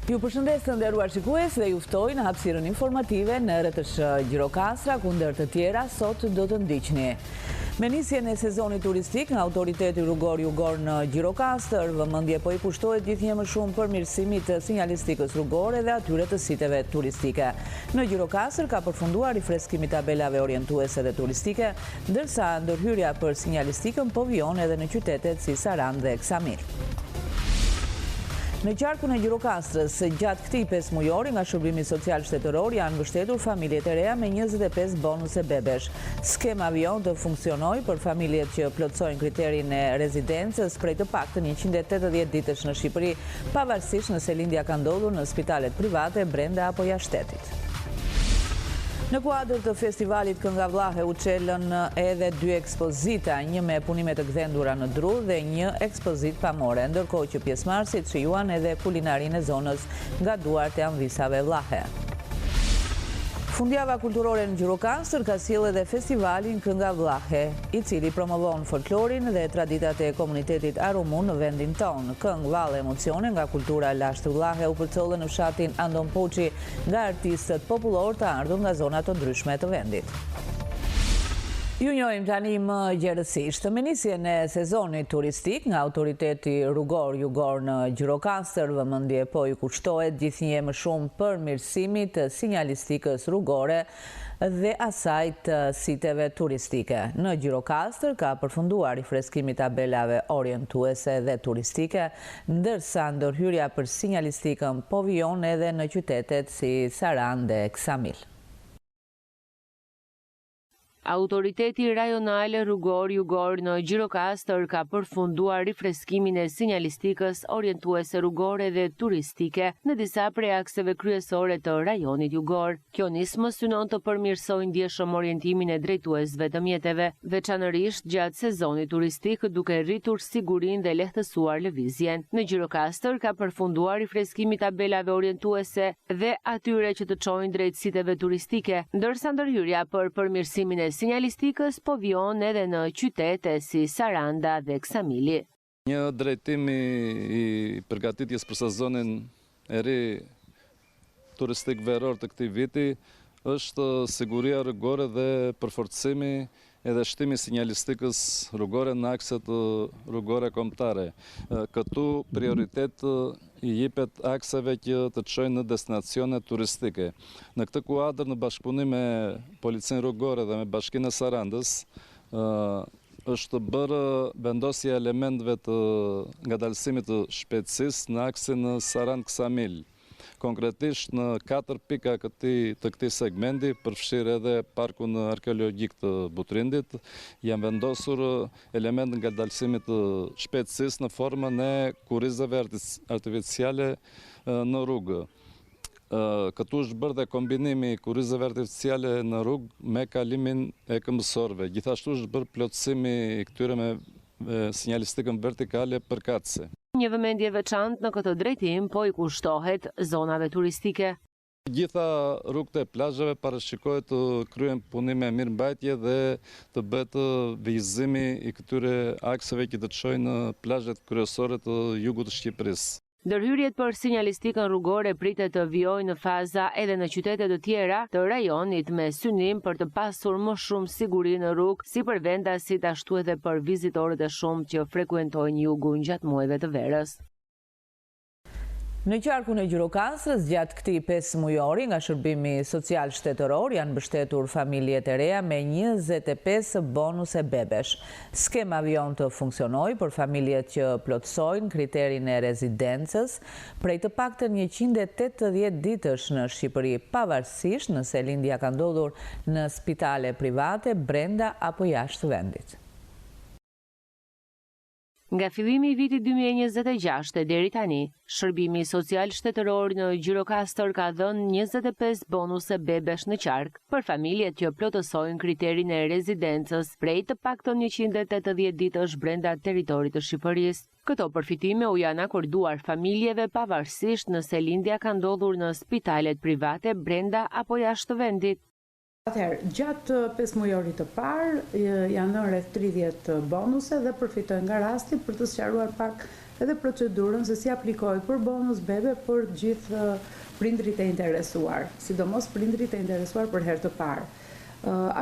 Ju përshëndes të nderuar shikues dhe ju ftoj në hapësirën informative në RTS Gjirokastra, kundër të tjera sot do të ndiqni. Me nisjen e sezonit turistik nga autoriteti rrugor jugor në Gjirokastër, vëmendje po i kushtohet gjithnjë më shumë përmirësimit të sinjalistikës rrugore dhe atyre të siteve turistike. Në Gjirokastër ka përfunduar rifreskimi i tabelave orientuese dhe turistike, ndërsa ndërhyrja për sinjalistikën po vijon edhe në qytetet si Sarandë dhe Eksamil. Në qarkun e Gjirokastrës, gjatë këtij 5 mujori nga Shërbimi Social Shtetëror janë mbështetur familjet e reja me 25 bonuse bebesh. Skema vijon të funksionojë për familjet që plotësojnë kriterin e rezidencës prej të paktën 180 ditësh në Shqipëri, pavarësisht nëse lindja ka ndodhur në spitalet private brenda apo jashtë shtetit. Në kuadër të festivalit Kënga Vllahe u çelën edhe 2 ekspozita, një me punime të gdhendura në dru dhe një ekspozit pamore, ndërkohë që pjesëmarrësit shijuan edhe kulinarinë e zonës nga duart e anvisave Vllahe. Fundjava kulturore në Gjirokastër ka sjellë edhe festivalin Kënga Vllahe, i cili promovon folklorin dhe traditat e komunitetit arumun në vendin tonë. Këngë Valle emocione nga kultura lashtë Vllahe u përcollën në fshatin Andon Poçi nga artistët popullor të ardhur nga zona të ndryshme të vendit. Ju njohim tani më gjerësisht. Me nisjen e sezonit turistik nga autoriteti rrugor jugor në Gjirokastër, vëmendje po i kushtohet gjithnjë më shumë përmirësimit të sinjalistikës rrugore dhe asaj të siteve turistike. Në Gjirokastër ka përfunduar rifreskimi i tabelave orientuese dhe turistike, ndërsa ndërhyrja për sinjalistikën po vijon edhe në qytetet si Sarandë dhe Eksamil. Autoriteti rajonal rrugor jugor në Gjirokastër ka përfunduar rifreskimin e sinjalistikës orientuese rrugore dhe turistike në disa prej akseve kryesore të rajonit jugor. Kjo nismë synon të përmirësojë ndjeshëm orientimin e drejtuesve të mjeteve, veçanërisht gjatë sezonit turistik, duke rritur sigurinë dhe lehtësuar lëvizjen. Në Gjirokastër ka përfunduar rifreskimi i tabelave orientuese dhe atyre që të çojnë drejt siteve turistike, ndërsa ndërhyrja për përmirësimin e sinjalistikës po vijon edhe në qytete si Saranda dhe Eksamili. Një drejtim i përgatitjes për sezonin e ri turistik veror të këtij viti është siguria rrugore dhe përforcimi edhe shtimi sinjalistikës rrugore në akset rrugore kombëtare. Këtu prioritet i jepet akseve që të çojnë në destinacione turistike. Në këtë kuadër, në bashkëpunim me Policinë Rrugore dhe me Bashkinë e Sarandës, është bërë vendosja e elementëve të ngadalësimit të shpejtësisë në aksin Sarandë-Eksamil. Konkretisht në 4 pika të këtij segmenti, përfshirë edhe parkun arkeologjik të Butrindit, janë vendosur elementë ngadalësimit të shpejtësisë në formën e kurrizave artificiale në rrugë. Këtu është bërë dhe kombinimi i kurrizave artificiale në rrugë me kalimin e këmbësorëve. Gjithashtu është bërë plotësimi i këtyre me sinjalistikën vertikale përkatëse. Një vëmendje veçantë në këtë drejtim po i kushtohet zonave turistike. Gjitha rrugët e plazheve parashikohet të kryen punime mirëmbajtje dhe të bëhet vizimi i këtyre akseve që të çojnë në plazhet kryesore të jugut të Shqipërisë. Ndërhyrjet për sinjalistikën rrugore pritet të vijojnë në faza edhe në qytete të tjera të rajonit me synim për të pasur më shumë siguri në rrugë si për vendasit ashtu edhe për vizitorët e shumtë që frekuentojnë jugun gjatë muajve të verës. Në qarkun e Gjirokastrës, gjatë këtij 5 mujori nga Shërbimi Social Shtetëror janë mbështetur familjet e reja me 25 bonuse bebesh. Skema vijon të funksionojë për familjet që plotësojnë kriterin e rezidencës prej të paktën 180 ditësh në Shqipëri, pavarësisht nëse lindja ka ndodhur në spitale private brenda apo jashtë vendit. Nga fillimi i vitit 2026 deri tani, Shërbimi Social Shtetëror në Gjirokastër ka dhënë 25 bonuse bebesh në qark për familjet që plotësojnë kriterin e rezidencës prej të paktën 180 ditësh brenda territorit të Shqipërisë. Këto përfitime u janë akorduar familjeve pavarësisht nëse lindja ka ndodhur në spitalet private brenda apo jashtë vendit. Atëherë, gjatë 5 mujorit të parë janë rreth 30 bonuse dhe përfitojnë nga rasti për të sqaruar pak edhe procedurën se si aplikohet për bonus bebe për gjithë prindrit e interesuar, sidomos prindrit e interesuar për herë të parë.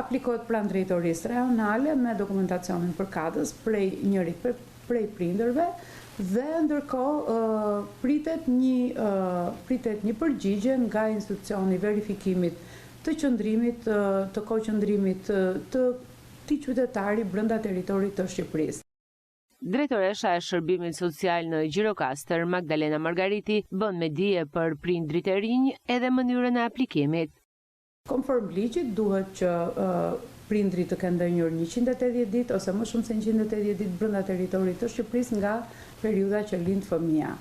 Aplikohet pranë drejtorisë rajonale me dokumentacionin përkatës prej prindërve dhe ndërkohë pritet një përgjigje nga institucioni verifikimit të qëndrimit, të koqëndrimit të këtij qytetari brenda territorit të Shqipërisë. Drejtoresha e Shërbimit Social në Gjirokastër, Magdalena Margariti, bën me dije për prindrit e rinj edhe mënyrën e aplikimit. Konform ligjit duhet që prindrit të kenë ndenjur 180 ditë ose më shumë se 180 ditë brenda territorit të Shqipërisë nga periudha që lind fëmia.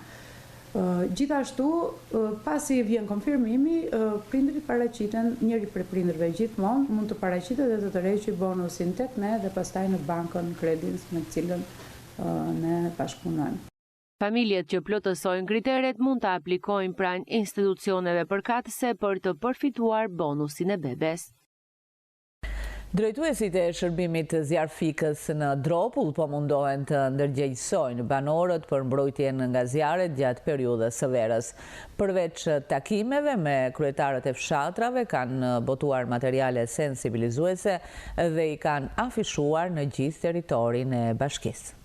Gjithashtu, pasi vjen konfirmimi, prindrit paraqiten, njëri prej prindërve gjithmonë mund të paraqitet dhe të tërheqë bonusin tek ne dhe pastaj në bankën Kredis me cilën ne bashkëpunojmë. Familjet që plotësojnë kriteret mund të aplikojnë pranë institucioneve përkatëse për të përfituar bonusin e bebes. Drejtuesit e shërbimit të zjarfikës në Dropull po mundohen të ndërgjegjësojnë banorët për mbrojtjen nga zjarret gjatë periudhës së verës. Përveç takimeve me kryetarët e fshatrave, kanë botuar materiale sensibilizuese dhe i kanë afishuar në gjithë territorin e bashkisë.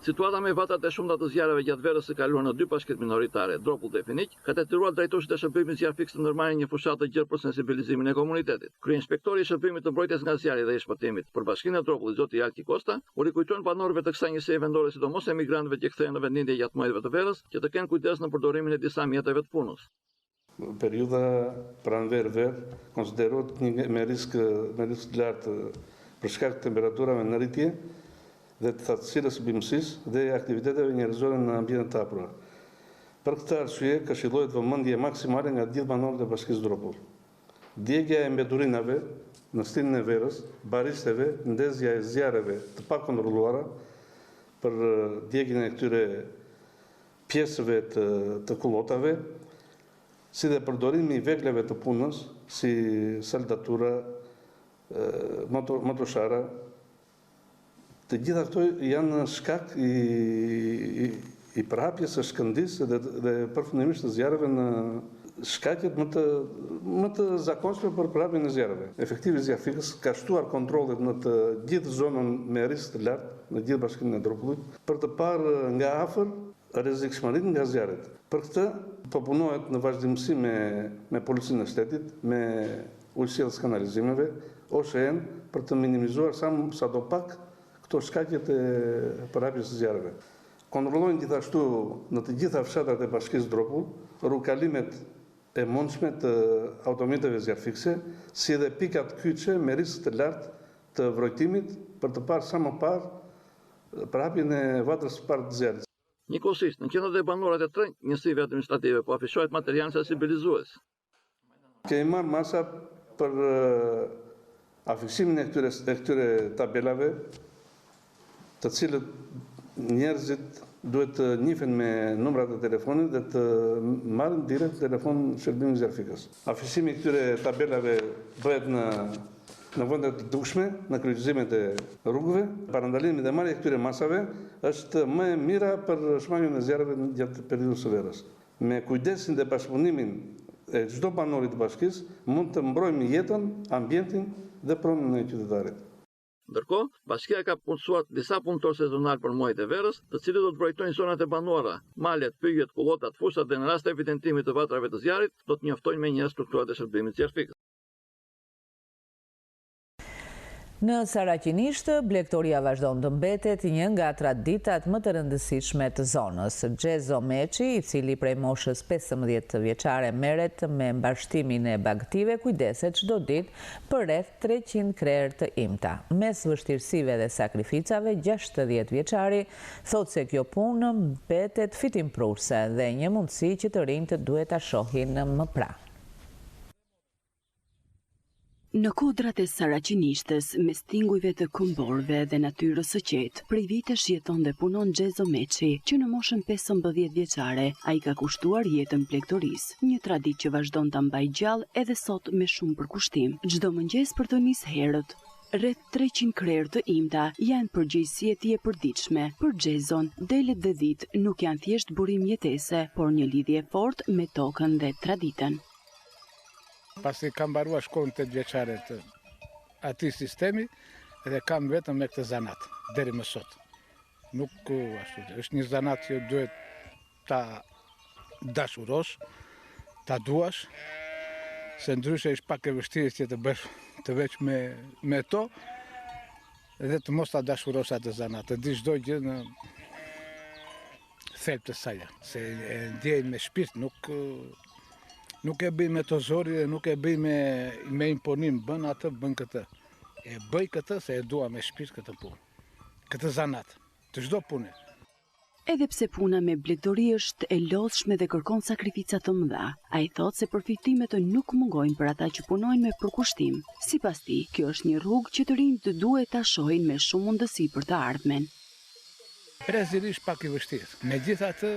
Situata me vatat e shumta të zjarreve gjatë verës së kaluar në 2 bashkitë minoritare, Dropull dhe Finiq, ka detyruar drejtorësit e shërbimit zjarfikës të ndërmarrin një fushatë të gjerë për sensibilizimin e komunitetit. Kryeinspektori i shërbimit të mbrojtjes nga zjarri dhe i shpëtimit për bashkinë e Dropullit, zoti Alki Kosta, u rikujtojnë banorëve të kësaj njësie vendore, sidomos emigrantëve që kthehen në vendindje gjatë muajve të verës, që të kenë kujdes në përdorimin e disa mjeteve të punës. Periudha pranverë konsiderohet me risk të lartë për shkak të temperaturave në rritje dhe të thatësirës së bimësisë dhe aktiviteteve njerëzore në ambientet të hapura. Për këtë arsye, këshillohet vëmendje maksimale nga gjithë banorët e bashkisë Dropull. Djegja e mbeturinave në stilin e verës, baristeve, ndezja e zjarreve të pakontrolluara për djegjen e këtyre pjesëve të kullotave, si dhe përdorimi i vegleve të punës, si saldatura, motoshara. Të gjitha këto janë shkak i përhapjes së shkëndisë dhe përfundimisht të zjarreve në shkaqet më të zakonshme për përhapjen e zjarreve. Efektivi i zjarfikës ka shtuar kontrollet në të gjithë zonën me risk të lartë në gjithë bashkinë e Dropullit për të parë nga afër rrezikshmërinë nga zjarret. Për këtë po punohet në vazhdimsi me policinë e shtetit, me ujësillës kanalizimeve, OSHE-n për të minimizuar sadopak këto shkaqet e përhapjes së zjarreve. Kontrollojnë gjithashtu në të gjitha fshatrat e bashkisë Dropull rrugkalimet e mundshme të automjeteve zjarfikse, si dhe pikat kyçe me risk të lartë të vrojtimit për të parë sa më parë përhapjen e vatrës së parë të zjarrit. Njëkohësisht, në qendrat e banorëve të tërë njësive administrative po afishohet material sensibilizues. Kemi marrë masa për afiksimin e këtyre tabelave, të cilët njerëzit duhet të njihen me numrat e telefonit dhe të marrin direkt telefon shërbimit zjarfikës. Afisimi i këtyre tabelave bëhet në vende të dukshme, në kryqëzimet e rrugëve. Parandalimi dhe marrja e këtyre masave është më e mira për shmangjen e zjarreve gjatë periudhës së verës. Me kujdesin dhe bashkëpunimin e çdo banori të bashkisë mund të mbrojmë jetën, ambientin dhe pronën e qytetarit. Ndërkohë, bashkia ka punësuar disa punëtorë sezonal për muajt e verës, të cilët do të mbrojtojnë zonat e banuara, malet, pyjet, kullotat, fushat dhe në rast të evidentimit të vatrave të zjarrit, do të njoftojnë me një strukturat e shërbimit zjarfikës. Në Saraqinisht, blegtoria vazhdon të mbetet një nga traditat më të rëndësishme të zonës. Xhezo Meçi, i cili prej moshës 15 vjeçare merret me mbashtimin e bagëtive, kujdeset çdo ditë për rreth 300 krerë të imta. Mes vështirësive dhe sakrificave, 60 vjeçari thotë se kjo punë mbetet fitimprurse dhe një mundësi që të rinjtë duhet ta shohin më pranë. Në kodrat e Saraqinishtës, mes tingujve të këmborëve dhe natyrës së qetë, prej vitesh jeton dhe punon Xhezo Meçi, që në moshën 15 vjeçare ai ka kushtuar jetën plegtorisë, një traditë që vazhdon ta mbajë gjallë edhe sot me shumë përkushtim. Çdo mëngjes për të nisë herët, rreth 300 krerë të imta janë përgjegjësi e tij e përditshme. Për Xhezon, delet dhe ditë nuk janë thjesht burim jetese, por një lidhje fortë me tokën dhe traditën. Pasi kam mbaruar shkollën 8 vjeçare të atij sistemi dhe kam vetëm me këtë zanat deri më sot. Nuk ashtu, është një zanat që duhet ta dashurosh, ta duash, se ndryshe është pak e vështirë që të bësh të veç me to dhe të mos ta dashurosh atë zanat, të di çdo gjë në thelb të saj, se e ndjej me shpirt, nuk e bëj me të zori dhe nuk e bëj me imponim, bën atë, bën këtë. E bëj këtë se e dua me shpirt këtë punë, këtë zanat, të çdo pune. Edhe pse puna me blegdori është e lodhshme dhe kërkon sakrifica të mëdha, ai thotë se përfitimet nuk mungojnë për ata që punojnë me përkushtim. Sipas tij, kjo është një rrugë që të rinjt duhet ta shohin me shumë mundësi për të ardhmen. Brezërisht pak i vështirë. Megjithatë,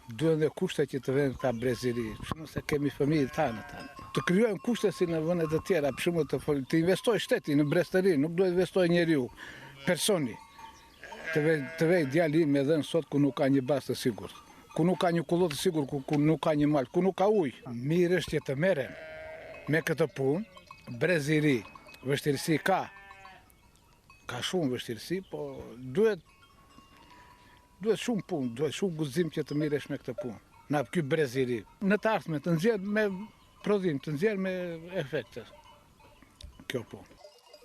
duhen dhe kushte që të vënë këta brezëri, për shembull se kemi fëmijë tanë. Të krijojmë kushte si në vende të tjera, për shembull të investoj shteti në brezëri, nuk duhet investoj njeriu, personi. Të vej djali me dhënë sot ku nuk ka një bazë të sigurt, ku nuk ka një kullë të sigurt, ku nuk ka një mal, ku nuk ka ujë. Mirë është që të merrem me këtë punë, brezëri, vështirësi ka shumë vështirësi, po duhet shumë punë, duhet shumë guzim që të miresh me këtë punë. Na ky brezëri, në të ardhmen të nxjerr me prodhim, të nxjerr me efekte. Kjo punë.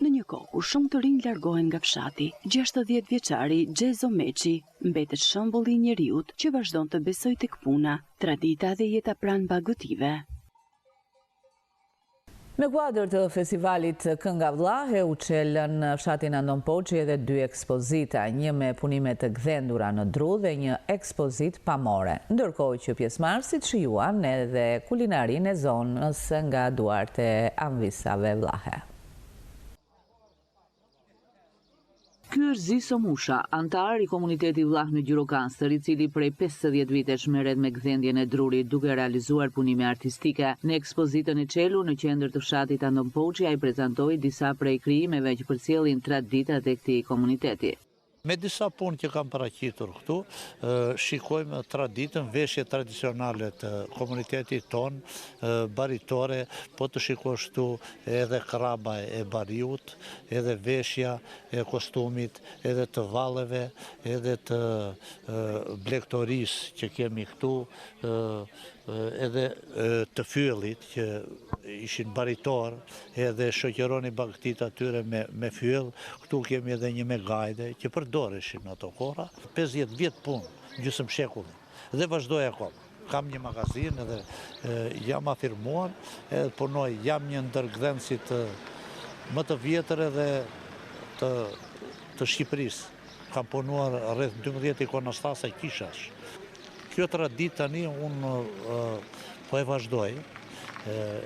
Në një kohë kur shumë të rinj largohen nga fshati, 60 vjeçari Xhezo Meçi mbetet shembulli i njeriu që vazhdon të besojë tek puna, tradita dhe jeta pranë bagëtive. Me kuadër të festivalit Kënga Vllahe u çelën në fshatin Andon Poçi edhe 2 ekspozita, një me punime të gdhendura në dru dhe një ekspozit pamore, ndërkohë që pjesëmarrësit shijuan edhe kulinarinë e zonës nga duart e anvisave Vllahe. Ky është Ziso Musha, antar i komunitetit Vllah në Gjirokastër, i cili prej 50 vitesh merret me gdhendjen e drurit duke realizuar punime artistike. Në ekspozitën e çelur në qendër të fshatit Andon Poçi, ai prezantoi disa prej krijimeve që përcjellin traditat e këtij komuniteti. Me disa punë që kam paraqitur këtu, shikojmë traditën, veshje tradicionale të komunitetit ton, baritore, po të shikosh këtu edhe kraba e bariut, edhe veshja e kostumit, edhe të valleve, edhe të blegtorisë që kemi këtu, edhe të fyllit që ishin baritor, edhe shoqëroni bagtit atyre me fyll. Këtu kemi edhe një me gajde që përdoreshin në ato kohra. 50 vjet punë, gjysmë shekulli, dhe vazhdoj akoma. Kam një magazin edhe jam afirmuar, edhe punoj, jam një ndër gdhendësit më të vjetër edhe të Shqipërisë. Kam punuar rreth 12 ikonostase kishash. Kjo traditë tani unë po e vazhdoj,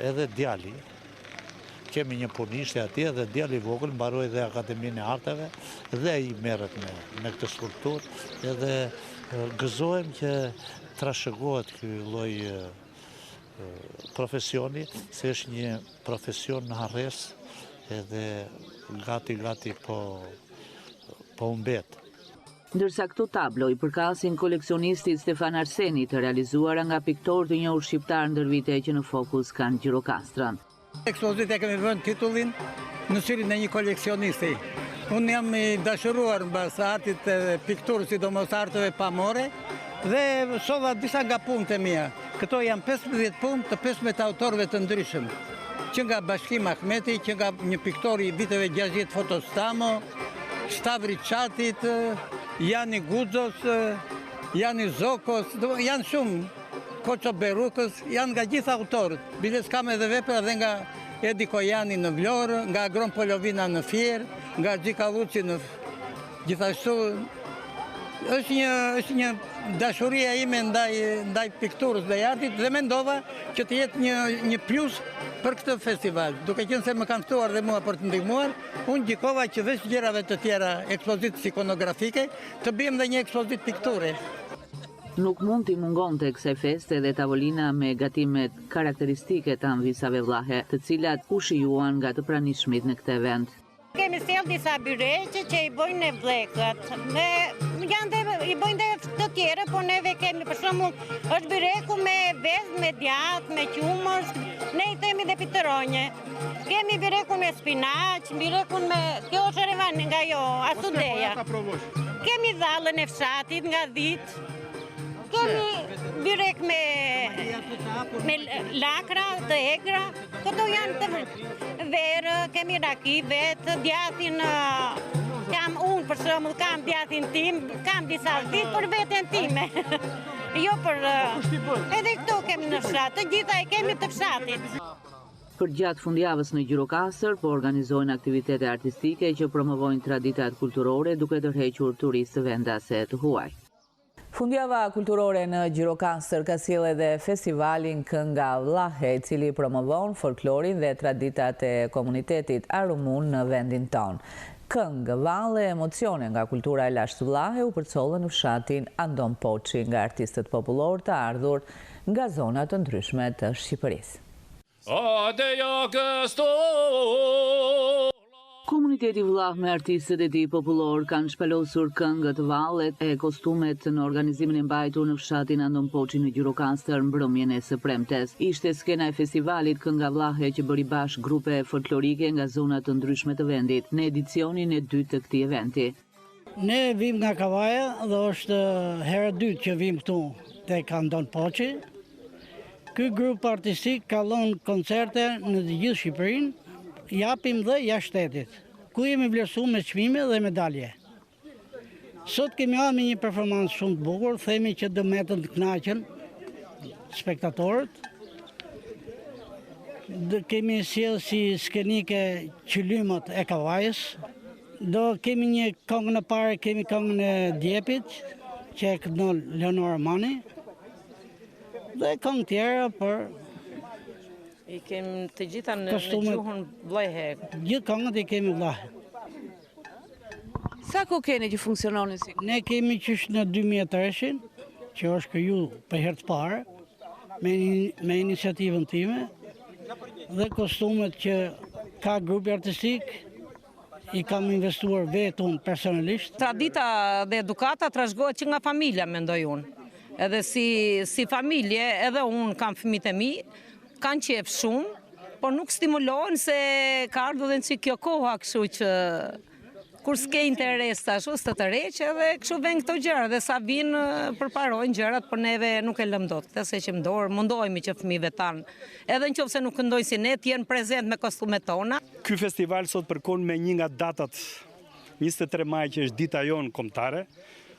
edhe djali, kemi një punishtë atje dhe djali vogël mbaroi dhe Akademinë e Arteve dhe i merret me këtë skulpturë, edhe gëzohem që trashëgohet ky lloj profesioni, se është një profesion në harres edhe gati po humbet. Ndërsa këto tablo i përkasin koleksionistit Stefan Arseni, të realizuara nga piktor të njohur shqiptar ndër vite që në fokus kanë Gjirokastrën. Ekspozit e kemi vënë titullin në syrin e një koleksionisti. Unë jam i dashuruar mbas artit e pikturës, sidomos arteve pamore, dhe shoha disa nga punët e mia. Këto janë 15 punë të 15 autorëve të ndryshëm, që nga Bashkim Ahmeti, që nga një piktor i viteve 60 Fotostamo, Stavri Çatit, Jani Guxos, Jani Zokos, janë shumë, Koço Berukës, janë nga gjitha autorët. Biles kam edhe vepra dhe nga Edi Kojani në Vlorë, nga Agron Polovina në Fier, nga Gjika Luçi në gjithashtu. Është një dashuria ime ndaj pikturës dhe artit dhe mendova që të jetë një plus për këtë festival. Duke qenë se më kanë ftuar dhe mua për të ndihmuar, unë gjikova që veç gjërave të tjera, ekspozitës ikonografike, të bëjmë dhe një ekspozit pikture. Nuk mund t'i mungon të kësaj feste dhe tavolina me gatimet karakteristike të anvisave vlahe, të cilat u shijuan nga të pranishmit në këtë event. Kemi sjell disa byreqe që i bojnë në vllekët. I bojnë dhe të tjera, por neve kemi, për shembull, është byreku me vezë, me djath, me qumësh, ne i themi dhe piteronje. Kemi byrekun me spinaq, byrekun me... Kjo është revan nga jo, asudeja. Kemi dhallën e fshatit nga dhit. Kemi byrek me lakra, të egra, këto janë të verë, kemi raki, vetë, djathin, unë për shembull kam djathin tim, kam disa ditë për veten time. Jo për... Edhe këto kemi në fshat, të gjitha e kemi të fshatit. Për gjatë fundjavës në Gjirokastër, po organizojnë aktivitete artistike që promovojnë traditat kulturore duke tërhequr turistë vendase të huaj. Fundjava kulturore në Gjirokastër ka sjellë edhe festivalin Kënga Vllahe, i cili promovon folklorin dhe traditat e komunitetit arumun në vendin tonë. Këngë, valle, emocione nga kultura e lashtë Vllahe u përcollën në fshatin Andon Poçi nga artistët popullor të ardhur nga zonat të ndryshme të Shqipërisë. Komuniteti Vllah me artistët e tij popullor kanë shpalosur këngët, vallet e kostumet në organizimin e mbajtur në fshatin Andon Poçi në Gjirokastër mbrëmjen e së premtes. Ishte skena e festivalit Kënga Vllahe që bëri bashkë grupe folklorike nga zona të ndryshme të vendit në edicionin e dytë të këtij eventi. Ne vim nga Kavaja dhe është hera dytë që vim këtu tek Andon Poçi. Ky grup artistik ka lënë koncerte në të gjithë Shqipërinë, japim dhe jashtë shtetit, ku jemi vlerësuar me çmime dhe medalje. Sot kemi ardhur me një performancë shumë të bukur, themi që do metën të kënaqen spektatorët. Kemi sjellë si skenike qylymët e Kavajës. Kemi një këngë në parë, kemi këngën e Djepit, që e këndon Leonora Mani, dhe këngë tjera për... I kemi të gjitha në gjuhën vllahe. Gjithë këngët i kemi vllahe. Sa ku keni që funksiononin si? Ne kemi qysh në 2003, që është kriju për herë të parë, me iniciativën time, dhe kostumet që ka grupi artistik, i kam investuar vetëm personalisht. Tradita dhe edukata trashëgohet që nga familja, mendoj unë. Edhe si familje, edhe unë kam fëmijët e mi, kanë qef shumë, por nuk stimulohen se ka ardhur dhe në kjo koha, kështu që kur s'ke interes tashu, së të reqe, edhe kështu ven këto gjëra, dhe sa vinë përparojnë gjërat, por neve nuk e lëm dot, këtë se që mundohemi që fëmijëve tanë, edhe në qoftë se nuk këndojnë si ne, t'jenë prezent me kostumet tona. Ky festival sot përkon me një nga datat 23 maj, që është dita jonë kombëtare,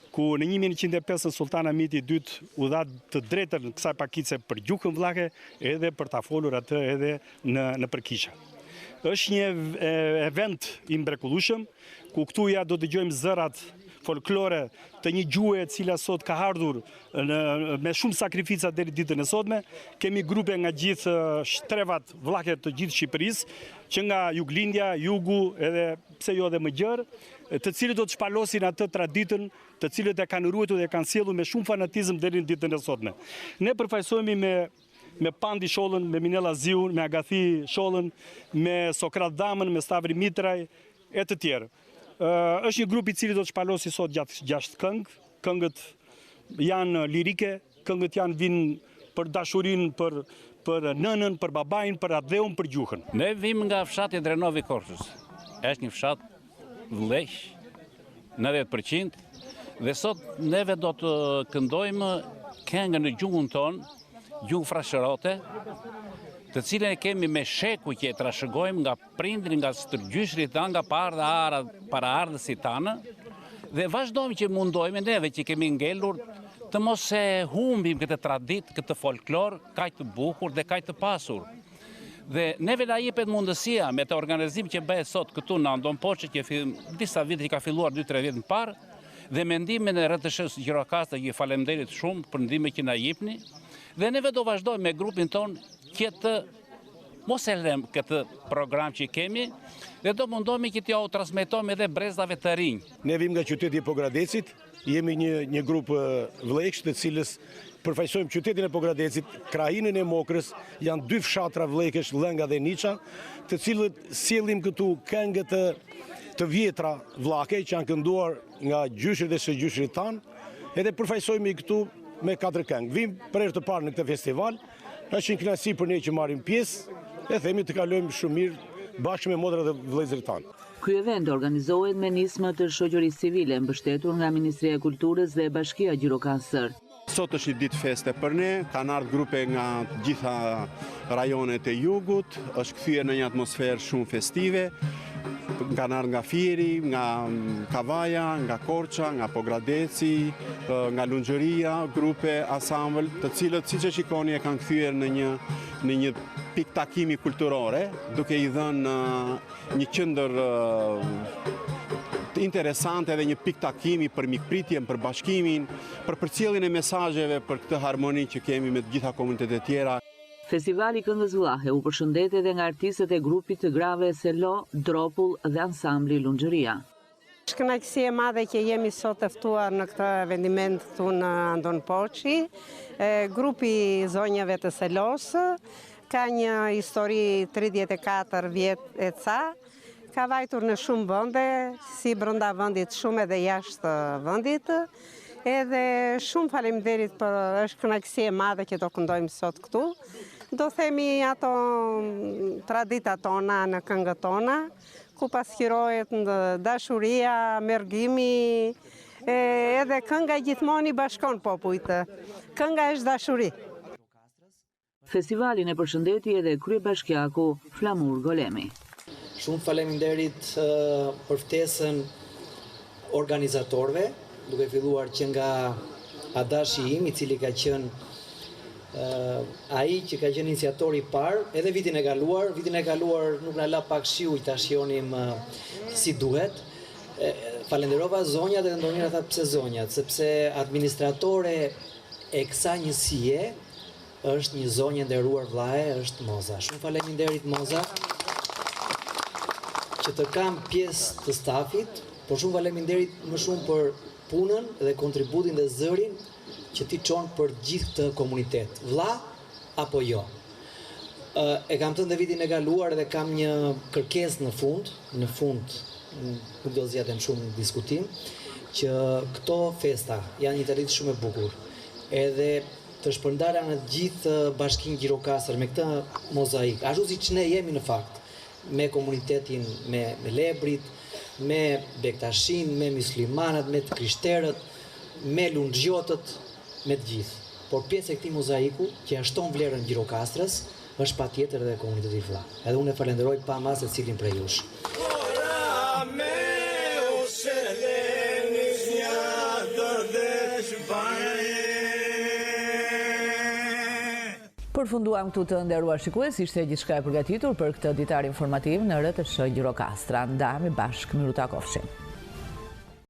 ku në 1905 Sultan Hamiti II u dha të drejtën kësaj pakice për gjuhën vllahe edhe për ta folur atë edhe në përkisha. Është një event i mrekullueshëm, ku këtu ja do dëgjojmë zërat folklore të një gjuhe e cila sot ka ardhur me shumë sakrifica deri ditën e sotme. Kemi grupe nga gjithë shtrevat vllahe të gjithë Shqipërisë, që nga Juglindja, Jugu, edhe pse jo edhe më gjerë, të cilët do të shpalosin atë traditën, të cilët e kanë ruajtur dhe kanë sjellur me shumë fanatizëm deri në ditën e sotme. Ne përfaqësohemi me Pandi Shollën, me Minella Ziun, me Agathi Shollën, me Sokrat Damën, me Stavri Mitraj e të tjerë. Është një grup i cili do të shpalosi sot gjatë 6 këngë. Këngët janë lirike, këngët vinë për dashurinë, për nënën, për babain, për adheun, për gjuhën. Ne vim nga fshati Drenovi Korçës. Është një fshat vlleq 90%, dhe sot neve do të këndojmë këngën në gjuhën tonë, gjuhë frashërote, të cilën e kemi me sheku që e trashëgojmë nga prindri, nga stërgjyshrit, nga paraardhësit tanë, dhe vazhdojmë që mundojmë neve që kemi ngellur të mos e humbim këtë tradit, këtë folklor, kaq të bukur dhe kaq të pasur. Dhe neve na jepet mundësia me të organizim që bëhet sot këtu në Andon Poçi, që disa vite që ka filluar 2-3 vjet më parë, dhe mendimin e RTS-s Gjirokastra, që faleminderit shumë për ndihmën që na jepni, dhe neve do vazhdojmë me grupin ton mos e lëm këtë program që kemi, dhe do mundohemi që t'ja u transmetojmë edhe brezave të rinj. Ne vim nga qyteti i Pogradecit, jemi një grup vllëksh të cilës përfaqësojmë qytetin e Pogradecit, krahinën e Mokrës, janë 2 fshatra vllëkësh, Lënga dhe Niça, të cilët sjellim këtu këngët të vjetra vllake që janë kënduar nga gjyshrit dhe shëgjyshrit tanë, edhe përfaqësojmë këtu me 4 këngë. Vim për herë të parë në këtë festival, është një kënaqësi për ne që marrim pjesë, e themi të kalojmë shumë mirë bashkë me motrat dhe vëllezërit tanë. Ky event organizohet me nismë të shoqërisë civile mbështetur nga Ministria e Kulturës dhe Bashkia Gjirokastër. Sot është një ditë feste për ne, kanë ardhur grupe nga gjitha rajonet e jugut, është kthyer në një atmosferë shumë festive, kanë ardhur nga Fieri, nga Kavaja, nga Korça, nga Pogradeci, nga Lungjeria, grupe ansambël, të cilët siç e shikoni e kanë kthyer në një pikë takimi kulturore, duke i dhënë një qendër interesante dhe një pikë takimi për mikpritjen, për bashkimin, për përcjelljen e mesazheve për këtë harmoni që kemi me të gjitha komunitetet tjera. Festivali Këngës Vllahe u përshëndet edhe nga artistët e grupit të grave Selo, Dropull dhe ansambli Lungjeria. Është kënaqësi e madhe që jemi sot të ftuar në këtë vendiment këtu në Andon Poçi. Grupi zonjave të Selos ka një histori 34 vjet e ca. Ka vajtur në shumë vende, si brenda vendit shumë edhe jashtë vendit. Edhe shumë faleminderit për është kënaqësi e madhe që do këndojmë sot këtu. Do themi ato traditat tona në këngët tona, ku pasqyrohet dashuria, mergimi, edhe kënga gjithmonë i bashkon popujt. Kënga është dashuri. Festivalin e përshëndeti edhe kryebashkiaku Flamur Golemi. Shumë faleminderit për ftesën organizatorëve, duke filluar që nga Adashi im, i cili ka qenë ai që ka qenë iniciatori i parë, edhe vitin e kaluar nuk na la pak shiu i ta shionim si duhet. Falenderova zonjat dhe ndonjëra tha pse zonjat, sepse administratore e kësaj njësie është një zonjë nderuar vllae, është Moza. Shumë faleminderit Moza që të kam pjesë të stafit, por shumë faleminderit më shumë për punën dhe kontributin dhe zërin që ti çon për gjithë këtë komunitet, vlla apo jo. E kam thënë vitin e kaluar dhe kam një kërkesë në fund, nuk do zgjatem shumë në diskutim, që këto festa janë një traditë shumë e bukur. Edhe të shpërndara në gjithë bashkinë Gjirokastër me këtë mozaik, ashtu siç ne jemi në fakt, me komunitetin, me lebrit, me bektashin, me muslimanat, me të krishterët, me lundgjotët, me të gjithë. Por pjesë e këtij mozaiku që ja shton vlerën Gjirokastrës është patjetër edhe komuniteti vlla. Edhe unë e falenderoj pa mas secilin prej jush. Përfunduam këtu të nderuar shikues, ishte gjithçka e përgatitur për këtë ditar informativ në RTS Gjirokastra. Ndahemi bashkë, miru takofshim.